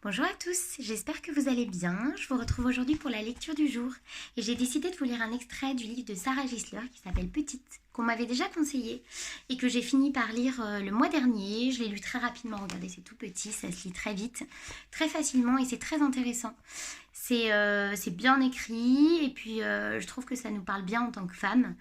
Bonjour à tous, j'espère que vous allez bien. Je vous retrouve aujourd'hui pour la lecture du jour et j'ai décidé de vous lire un extrait du livre de Sarah Gisler qui s'appelle Petite, qu'on m'avait déjà conseillé et que j'ai fini par lire le mois dernier. Je l'ai lu très rapidement, regardez c'est tout petit, ça se lit très vite, très facilement et c'est très intéressant. C'est bien écrit et puis je trouve que ça nous parle bien en tant que femme.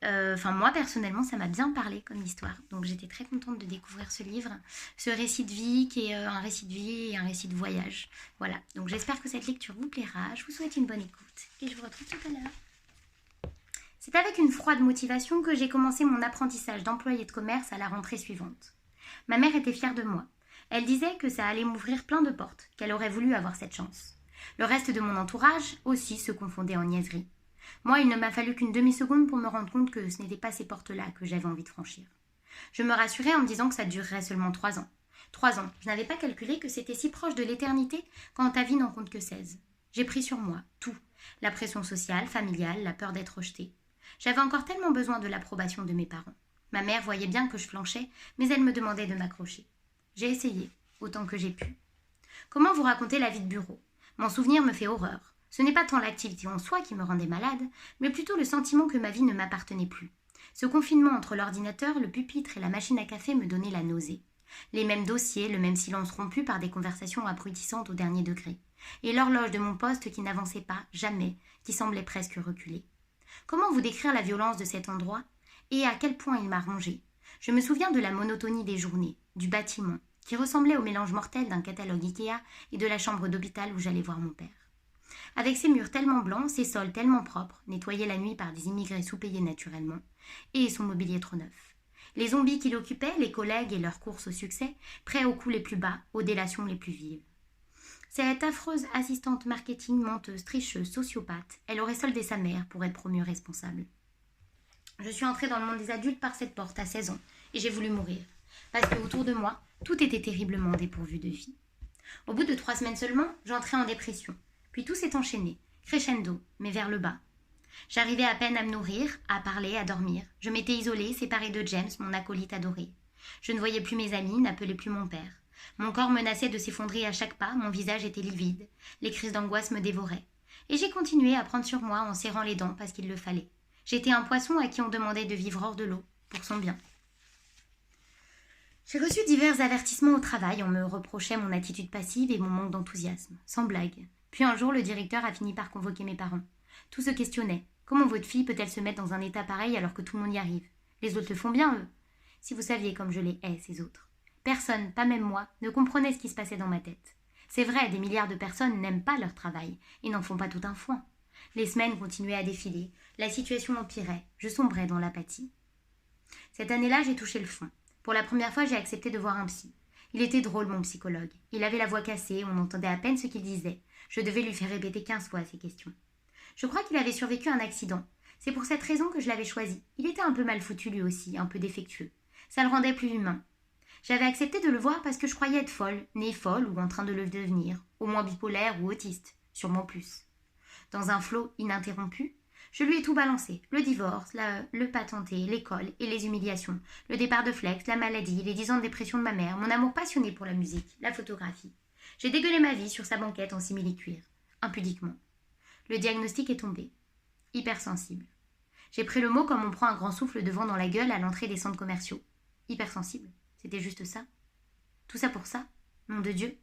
Moi personnellement ça m'a bien parlé comme histoire, donc j'étais très contente de découvrir ce livre, ce récit de vie qui est un récit de vie et un récit de voyage. Voilà, donc j'espère que cette lecture vous plaira, je vous souhaite une bonne écoute et je vous retrouve tout à l'heure. C'est avec une froide motivation que j'ai commencé mon apprentissage d'employé de commerce à la rentrée suivante. Ma mère était fière de moi. Elle disait que ça allait m'ouvrir plein de portes, qu'elle aurait voulu avoir cette chance. Le reste de mon entourage aussi se confondait en niaiseries. Moi, il ne m'a fallu qu'une demi-seconde pour me rendre compte que ce n'étaient pas ces portes-là que j'avais envie de franchir. Je me rassurais en me disant que ça durerait seulement 3 ans. 3 ans, je n'avais pas calculé que c'était si proche de l'éternité quand ta vie n'en compte que 16. J'ai pris sur moi, tout. La pression sociale, familiale, la peur d'être rejetée. J'avais encore tellement besoin de l'approbation de mes parents. Ma mère voyait bien que je flanchais, mais elle me demandait de m'accrocher. J'ai essayé, autant que j'ai pu. Comment vous raconter la vie de bureau ? Mon souvenir me fait horreur. Ce n'est pas tant l'activité en soi qui me rendait malade, mais plutôt le sentiment que ma vie ne m'appartenait plus. Ce confinement entre l'ordinateur, le pupitre et la machine à café me donnait la nausée. Les mêmes dossiers, le même silence rompu par des conversations abrutissantes au dernier degré. Et l'horloge de mon poste qui n'avançait pas, jamais, qui semblait presque reculer. Comment vous décrire la violence de cet endroit ? Et à quel point il m'a rongée ? Je me souviens de la monotonie des journées, du bâtiment, qui ressemblait au mélange mortel d'un catalogue Ikea et de la chambre d'hôpital où j'allais voir mon père. Avec ses murs tellement blancs, ses sols tellement propres, nettoyés la nuit par des immigrés sous-payés naturellement, et son mobilier trop neuf. Les zombies qui l'occupaient, les collègues et leurs courses au succès, prêts aux coups les plus bas, aux délations les plus vives. Cette affreuse assistante marketing menteuse, tricheuse, sociopathe, elle aurait soldé sa mère pour être promue responsable. Je suis entrée dans le monde des adultes par cette porte à 16 ans, et j'ai voulu mourir, parce qu'autour de moi, tout était terriblement dépourvu de vie. Au bout de 3 semaines seulement, j'entrais en dépression. Puis tout s'est enchaîné, crescendo, mais vers le bas. J'arrivais à peine à me nourrir, à parler, à dormir. Je m'étais isolée, séparée de James, mon acolyte adoré. Je ne voyais plus mes amis, n'appelais plus mon père. Mon corps menaçait de s'effondrer à chaque pas, mon visage était livide. Les crises d'angoisse me dévoraient. Et j'ai continué à prendre sur moi en serrant les dents parce qu'il le fallait. J'étais un poisson à qui on demandait de vivre hors de l'eau, pour son bien. J'ai reçu divers avertissements au travail, on me reprochait mon attitude passive et mon manque d'enthousiasme, sans blague. Puis un jour, le directeur a fini par convoquer mes parents. Tous se questionnaient. Comment votre fille peut-elle se mettre dans un état pareil alors que tout le monde y arrive ? Les autres le font bien, eux. Si vous saviez comme je les hais, ces autres. Personne, pas même moi, ne comprenait ce qui se passait dans ma tête. C'est vrai, des milliards de personnes n'aiment pas leur travail et n'en font pas tout un foin. Les semaines continuaient à défiler, la situation empirait, je sombrais dans l'apathie. Cette année-là, j'ai touché le fond. Pour la première fois, j'ai accepté de voir un psy. Il était drôle, mon psychologue. Il avait la voix cassée, on entendait à peine ce qu'il disait. Je devais lui faire répéter 15 fois ces questions. Je crois qu'il avait survécu à un accident. C'est pour cette raison que je l'avais choisi. Il était un peu mal foutu lui aussi, un peu défectueux. Ça le rendait plus humain. J'avais accepté de le voir parce que je croyais être folle, née folle ou en train de le devenir, au moins bipolaire ou autiste, sûrement plus. Dans un flot ininterrompu, je lui ai tout balancé. Le divorce, le patenté, l'école et les humiliations, le départ de Flex, la maladie, les 10 ans de dépression de ma mère, mon amour passionné pour la musique, la photographie. J'ai dégueulé ma vie sur sa banquette en simili-cuir, impudiquement. Le diagnostic est tombé. Hypersensible. J'ai pris le mot comme on prend un grand souffle de vent dans la gueule à l'entrée des centres commerciaux. Hypersensible, c'était juste ça. Tout ça pour ça, nom de Dieu.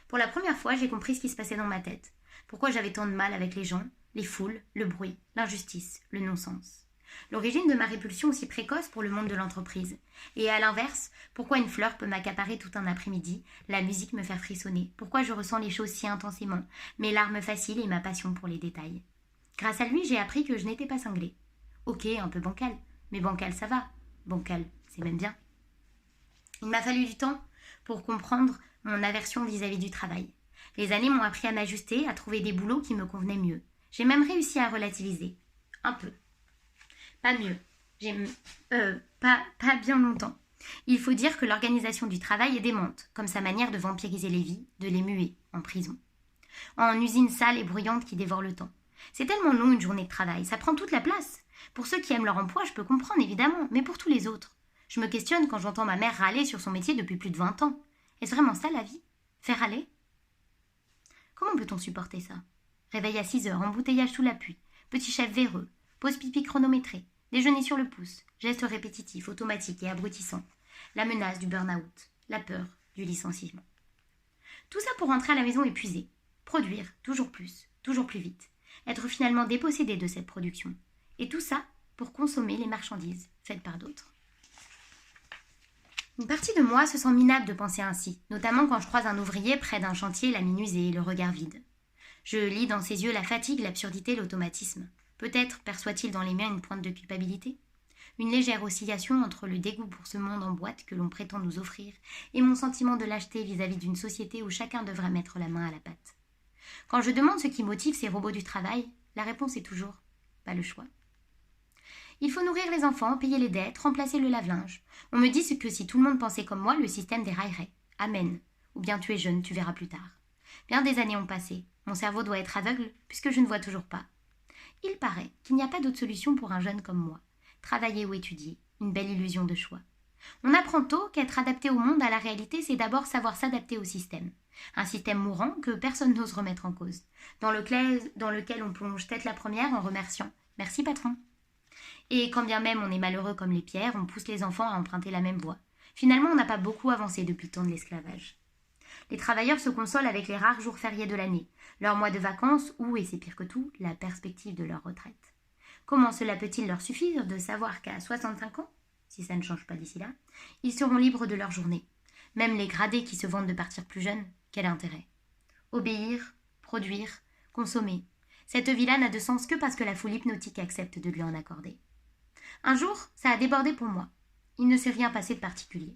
Pour la première fois, j'ai compris ce qui se passait dans ma tête. Pourquoi j'avais tant de mal avec les gens, les foules, le bruit, l'injustice, le non-sens. L'origine de ma répulsion aussi précoce pour le monde de l'entreprise. Et à l'inverse, pourquoi une fleur peut m'accaparer tout un après-midi, la musique me faire frissonner, pourquoi je ressens les choses si intensément, mes larmes faciles et ma passion pour les détails. Grâce à lui, j'ai appris que je n'étais pas cinglée. Ok, un peu bancal, mais bancal ça va. Bancal, c'est même bien. Il m'a fallu du temps pour comprendre mon aversion vis-à-vis du travail. Les années m'ont appris à m'ajuster, à trouver des boulots qui me convenaient mieux. J'ai même réussi à relativiser. Un peu. Pas mieux. Pas bien longtemps. Il faut dire que l'organisation du travail est démente, comme sa manière de vampiriser les vies, de les muer en prison. En usine sale et bruyante qui dévore le temps. C'est tellement long une journée de travail, ça prend toute la place. Pour ceux qui aiment leur emploi, je peux comprendre évidemment, mais pour tous les autres. Je me questionne quand j'entends ma mère râler sur son métier depuis plus de 20 ans. Est-ce vraiment ça la vie ? Faire râler ? Comment peut-on supporter ça? Réveil à 6 heures, embouteillage sous la pluie, petit chef véreux, pause pipi chronométrée, déjeuner sur le pouce, gestes répétitifs, automatiques et abrutissants, la menace du burn-out, la peur du licenciement. Tout ça pour rentrer à la maison épuisé, produire toujours plus vite, être finalement dépossédé de cette production. Et tout ça pour consommer les marchandises faites par d'autres. Une partie de moi se sent minable de penser ainsi, notamment quand je croise un ouvrier près d'un chantier la mine usée, le regard vide. Je lis dans ses yeux la fatigue, l'absurdité, l'automatisme. Peut-être perçoit-il dans les miens une pointe de culpabilité, une légère oscillation entre le dégoût pour ce monde en boîte que l'on prétend nous offrir et mon sentiment de lâcheté vis-à-vis d'une société où chacun devrait mettre la main à la pâte. Quand je demande ce qui motive ces robots du travail, la réponse est toujours « pas le choix ». Il faut nourrir les enfants, payer les dettes, remplacer le lave-linge. On me dit que si tout le monde pensait comme moi, le système déraillerait. Amen. Ou bien tu es jeune, tu verras plus tard. Bien des années ont passé. Mon cerveau doit être aveugle, puisque je ne vois toujours pas. Il paraît qu'il n'y a pas d'autre solution pour un jeune comme moi. Travailler ou étudier, une belle illusion de choix. On apprend tôt qu'être adapté au monde à la réalité, c'est d'abord savoir s'adapter au système. Un système mourant que personne n'ose remettre en cause, dans lequel on plonge tête la première en remerciant « Merci patron ». Et quand bien même on est malheureux comme les pierres, on pousse les enfants à emprunter la même voie. Finalement, on n'a pas beaucoup avancé depuis le temps de l'esclavage. Les travailleurs se consolent avec les rares jours fériés de l'année, leurs mois de vacances ou, et c'est pire que tout, la perspective de leur retraite. Comment cela peut-il leur suffire de savoir qu'à 65 ans, si ça ne change pas d'ici là, ils seront libres de leur journée? Même les gradés qui se vantent de partir plus jeunes, quel intérêt? Obéir, produire, consommer. Cette vie-là n'a de sens que parce que la foule hypnotique accepte de lui en accorder. Un jour, ça a débordé pour moi. Il ne s'est rien passé de particulier.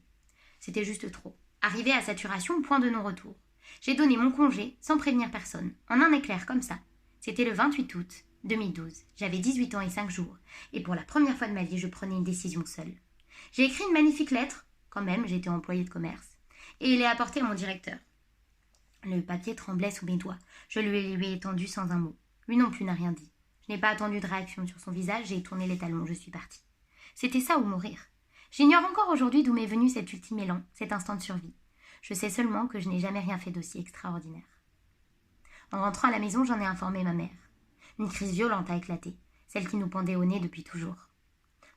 C'était juste trop. Arrivé à saturation, point de non-retour. J'ai donné mon congé sans prévenir personne, en un éclair comme ça. C'était le 28 août 2012. J'avais 18 ans et 5 jours, et pour la première fois de ma vie, je prenais une décision seule. J'ai écrit une magnifique lettre, quand même, j'étais employée de commerce, et l'ai apportée à mon directeur. Le papier tremblait sous mes doigts. Je lui ai étendu sans un mot. Lui non plus n'a rien dit. Je n'ai pas attendu de réaction sur son visage, j'ai tourné les talons, je suis partie. C'était ça ou mourir. J'ignore encore aujourd'hui d'où m'est venu cet ultime élan, cet instant de survie. Je sais seulement que je n'ai jamais rien fait d'aussi extraordinaire. En rentrant à la maison, j'en ai informé ma mère. Une crise violente a éclaté, celle qui nous pendait au nez depuis toujours.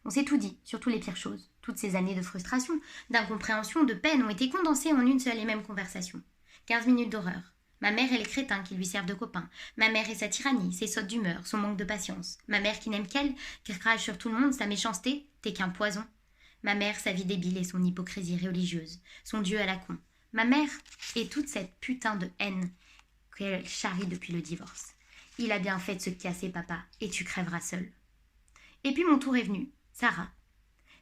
On s'est tout dit, surtout les pires choses. Toutes ces années de frustration, d'incompréhension, de peine ont été condensées en une seule et même conversation. 15 minutes d'horreur. Ma mère et les crétins qui lui servent de copains. Ma mère et sa tyrannie, ses sautes d'humeur, son manque de patience. Ma mère qui n'aime qu'elle, qui crache sur tout le monde, sa méchanceté, t'es qu'un poison. Ma mère, sa vie débile et son hypocrisie religieuse, son Dieu à la con. Ma mère et toute cette putain de haine qu'elle charrie depuis le divorce. Il a bien fait de se casser, papa, et tu crèveras seul. Et puis mon tour est venu. Sarah.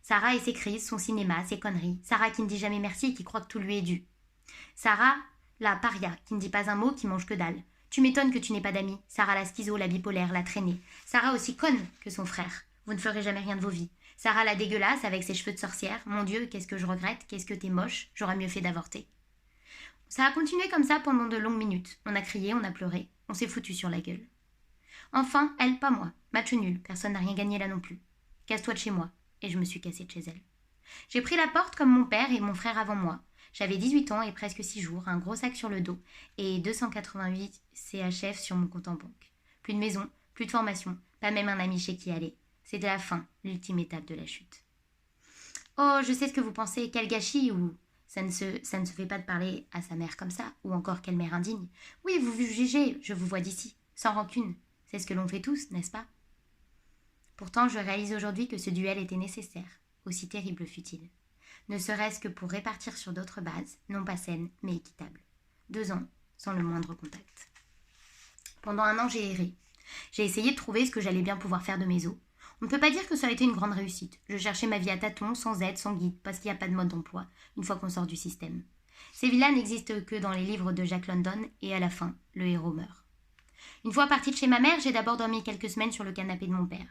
Sarah et ses crises, son cinéma, ses conneries. Sarah qui ne dit jamais merci et qui croit que tout lui est dû. Sarah, la paria, qui ne dit pas un mot, qui mange que dalle. Tu m'étonnes que tu n'aies pas d'amis. Sarah la schizo, la bipolaire, la traînée. Sarah aussi conne que son frère. Vous ne ferez jamais rien de vos vies. Sarah la dégueulasse avec ses cheveux de sorcière. Mon Dieu, qu'est-ce que je regrette, qu'est-ce que t'es moche, j'aurais mieux fait d'avorter. Ça a continué comme ça pendant de longues minutes. On a crié, on a pleuré, on s'est foutu sur la gueule. Enfin, elle, pas moi. Match nul, personne n'a rien gagné là non plus. Casse-toi de chez moi. Et je me suis cassée de chez elle. J'ai pris la porte comme mon père et mon frère avant moi. J'avais 18 ans et presque 6 jours, un gros sac sur le dos et 288 CHF sur mon compte en banque. Plus de maison, plus de formation, pas même un ami chez qui aller. C'était la fin, l'ultime étape de la chute. Oh, je sais ce que vous pensez, quel gâchis, ou ça ne se fait pas de parler à sa mère comme ça, ou encore quelle mère indigne. Oui, vous vous jugez, je vous vois d'ici, sans rancune. C'est ce que l'on fait tous, n'est-ce pas? Pourtant, je réalise aujourd'hui que ce duel était nécessaire, aussi terrible fut-il. Ne serait-ce que pour répartir sur d'autres bases, non pas saines, mais équitables. 2 ans, sans le moindre contact. Pendant 1 an, j'ai erré. J'ai essayé de trouver ce que j'allais bien pouvoir faire de mes os. On ne peut pas dire que ça a été une grande réussite. Je cherchais ma vie à tâtons, sans aide, sans guide, parce qu'il n'y a pas de mode d'emploi, une fois qu'on sort du système. Ces vies-là n'existent que dans les livres de Jack London, et à la fin, le héros meurt. Une fois partie de chez ma mère, j'ai d'abord dormi quelques semaines sur le canapé de mon père.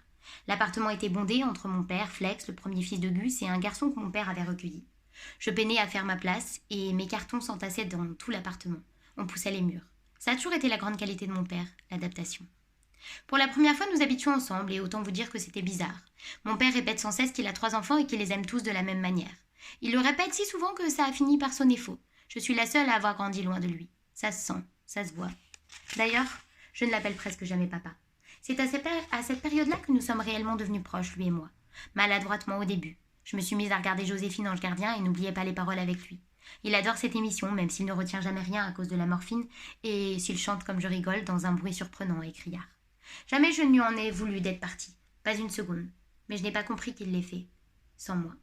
L'appartement était bondé entre mon père, Flex, le premier fils de Gus, et un garçon que mon père avait recueilli. Je peinais à faire ma place, et mes cartons s'entassaient dans tout l'appartement. On poussait les murs. Ça a toujours été la grande qualité de mon père, l'adaptation. Pour la première fois, nous habitions ensemble, et autant vous dire que c'était bizarre. Mon père répète sans cesse qu'il a 3 enfants et qu'il les aime tous de la même manière. Il le répète si souvent que ça a fini par sonner faux. Je suis la seule à avoir grandi loin de lui. Ça se sent, ça se voit. D'ailleurs, je ne l'appelle presque jamais papa. C'est à cette période-là que nous sommes réellement devenus proches, lui et moi. Maladroitement au début. Je me suis mise à regarder Joséphine Ange Gardien et n'oubliais pas les paroles avec lui. Il adore cette émission, même s'il ne retient jamais rien à cause de la morphine, et s'il chante comme je rigole dans un bruit surprenant et criard. Jamais je ne lui en ai voulu d'être parti, pas une seconde. Mais je n'ai pas compris qu'il l'ait fait, sans moi.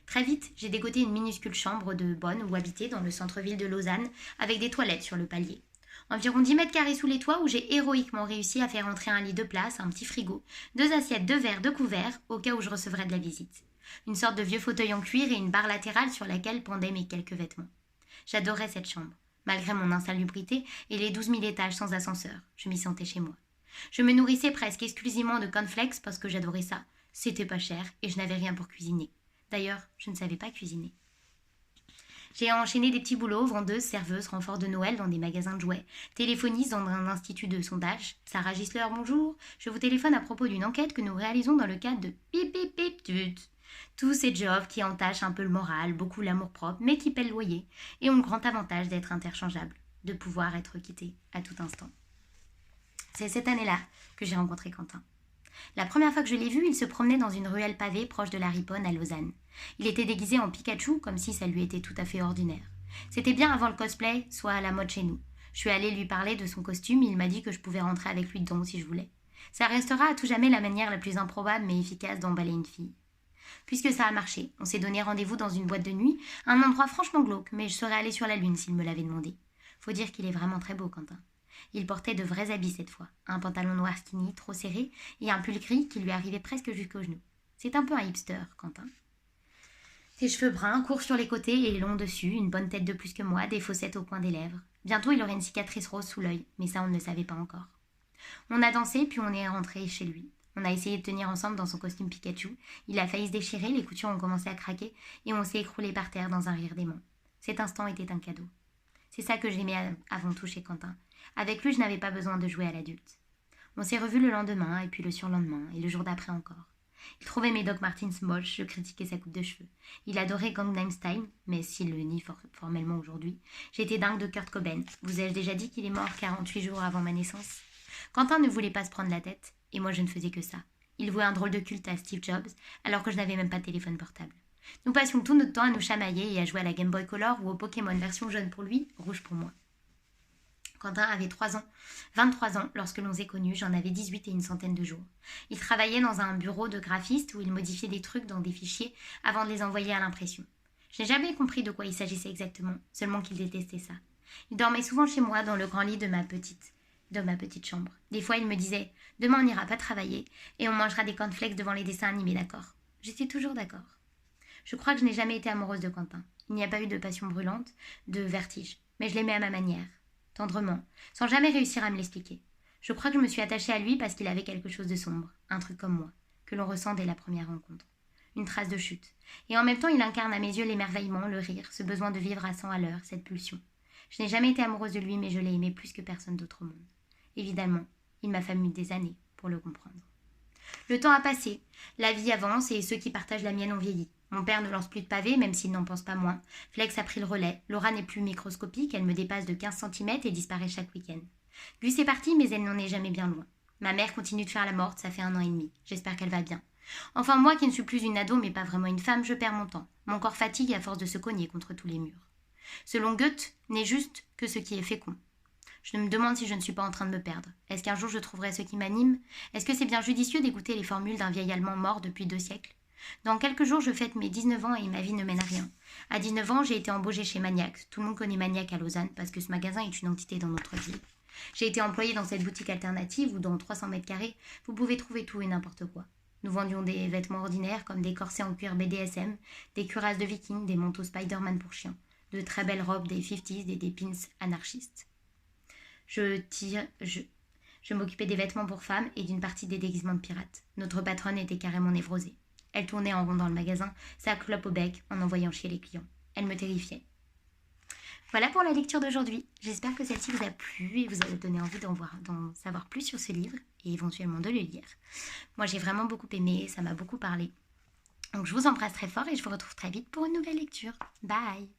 Très vite, j'ai dégoté une minuscule chambre de bonne où habiter dans le centre-ville de Lausanne, avec des toilettes sur le palier. Environ 10 mètres carrés sous les toits où j'ai héroïquement réussi à faire entrer un lit de place, un petit frigo, 2 assiettes, 2 verres, 2 couverts, au cas où je recevrais de la visite. Une sorte de vieux fauteuil en cuir et une barre latérale sur laquelle pendaient mes quelques vêtements. J'adorais cette chambre, malgré mon insalubrité et les 12 000 étages sans ascenseur. Je m'y sentais chez moi. Je me nourrissais presque exclusivement de cornflakes parce que j'adorais ça. C'était pas cher et je n'avais rien pour cuisiner. D'ailleurs, je ne savais pas cuisiner. J'ai enchaîné des petits boulots, vendeuse, serveuse, renfort de Noël dans des magasins de jouets, téléphoniste dans un institut de sondage. Sarah Gisler, bonjour. Je vous téléphone à propos d'une enquête que nous réalisons dans le cadre de Pip Pip Pip Tut. Tous ces jobs qui entachent un peu le moral, beaucoup l'amour-propre, mais qui paient le loyer, et ont le grand avantage d'être interchangeables, de pouvoir être quittés à tout instant. C'est cette année-là que j'ai rencontré Quentin. La première fois que je l'ai vu, il se promenait dans une ruelle pavée proche de la Riponne à Lausanne. Il était déguisé en Pikachu, comme si ça lui était tout à fait ordinaire. C'était bien avant le cosplay, soit à la mode chez nous. Je suis allée lui parler de son costume, il m'a dit que je pouvais rentrer avec lui dedans si je voulais. Ça restera à tout jamais la manière la plus improbable mais efficace d'emballer une fille. Puisque ça a marché, on s'est donné rendez-vous dans une boîte de nuit, un endroit franchement glauque, mais je serais allée sur la lune s'il me l'avait demandé. Faut dire qu'il est vraiment très beau, Quentin. Il portait de vrais habits cette fois, un pantalon noir skinny, trop serré, et un pull gris qui lui arrivait presque jusqu'aux genoux. C'est un peu un hipster, Quentin. Ses cheveux bruns, courts sur les côtés et longs dessus, une bonne tête de plus que moi, des fossettes au coin des lèvres. Bientôt il aurait une cicatrice rose sous l'œil, mais ça on ne le savait pas encore. On a dansé, puis on est rentré chez lui. On a essayé de tenir ensemble dans son costume Pikachu. Il a failli se déchirer, les coutures ont commencé à craquer, et on s'est écroulé par terre dans un rire dément. Cet instant était un cadeau. C'est ça que j'aimais avant tout chez Quentin. Avec lui, je n'avais pas besoin de jouer à l'adulte. On s'est revus le lendemain, et puis le surlendemain, et le jour d'après encore. Il trouvait mes Doc Martens moches, je critiquais sa coupe de cheveux. Il adorait Gangnam Style, mais s'il le nie formellement aujourd'hui. J'étais dingue de Kurt Cobain. Vous ai-je déjà dit qu'il est mort 48 jours avant ma naissance? Quentin ne voulait pas se prendre la tête, et moi je ne faisais que ça. Il vouait un drôle de culte à Steve Jobs, alors que je n'avais même pas de téléphone portable. Nous passions tout notre temps à nous chamailler et à jouer à la Game Boy Color ou au Pokémon version jaune pour lui, rouge pour moi. Quentin avait 23 ans lorsque l'on s'est connus, j'en avais 18 et une centaine de jours. Il travaillait dans un bureau de graphiste où il modifiait des trucs dans des fichiers avant de les envoyer à l'impression. Je n'ai jamais compris de quoi il s'agissait exactement, seulement qu'il détestait ça. Il dormait souvent chez moi dans le grand lit de ma petite chambre. Des fois, il me disait « Demain, on n'ira pas travailler et on mangera des cornflakes devant les dessins animés, d'accord ?» J'étais toujours d'accord. Je crois que je n'ai jamais été amoureuse de Quentin. Il n'y a pas eu de passion brûlante, de vertige, mais je l'aimais à ma manière. Tendrement, sans jamais réussir à me l'expliquer. Je crois que je me suis attachée à lui parce qu'il avait quelque chose de sombre, un truc comme moi, que l'on ressent dès la première rencontre. Une trace de chute. Et en même temps, il incarne à mes yeux l'émerveillement, le rire, ce besoin de vivre à 100 à l'heure, cette pulsion. Je n'ai jamais été amoureuse de lui, mais je l'ai aimé plus que personne d'autre au monde. Évidemment, il m'a fallu des années pour le comprendre. Le temps a passé, la vie avance et ceux qui partagent la mienne ont vieilli. Mon père ne lance plus de pavés, même s'il n'en pense pas moins. Flex a pris le relais. Laura n'est plus microscopique, elle me dépasse de 15 cm et disparaît chaque week-end. Gus est partie, mais elle n'en est jamais bien loin. Ma mère continue de faire la morte, ça fait 1 an et demi. J'espère qu'elle va bien. Enfin, moi qui ne suis plus une ado, mais pas vraiment une femme, je perds mon temps. Mon corps fatigue à force de se cogner contre tous les murs. Selon Goethe, n'est juste que ce qui est fécond. Je me demande si je ne suis pas en train de me perdre. Est-ce qu'un jour je trouverai ce qui m'anime? Est-ce que c'est bien judicieux d'écouter les formules d'un vieil Allemand mort depuis 2 siècles? Dans quelques jours, je fête mes 19 ans et ma vie ne mène à rien. À 19 ans, j'ai été embauchée chez Maniac. Tout le monde connaît Maniac à Lausanne parce que ce magasin est une entité dans notre ville. J'ai été employée dans cette boutique alternative où, dans 300 mètres carrés, vous pouvez trouver tout et n'importe quoi. Nous vendions des vêtements ordinaires comme des corsets en cuir BDSM, des cuirasses de vikings, des manteaux Spider-Man pour chiens, de très belles robes des 50s et des pins anarchistes. Je m'occupais des vêtements pour femmes et d'une partie des déguisements de pirates. Notre patronne était carrément névrosée. Elle tournait en rond dans le magasin, sa clope au bec, en envoyant chier les clients. Elle me terrifiait. Voilà pour la lecture d'aujourd'hui. J'espère que celle-ci vous a plu et vous a donné envie d'en savoir plus sur ce livre et éventuellement de le lire. Moi, j'ai vraiment beaucoup aimé, ça m'a beaucoup parlé. Donc, je vous embrasse très fort et je vous retrouve très vite pour une nouvelle lecture. Bye!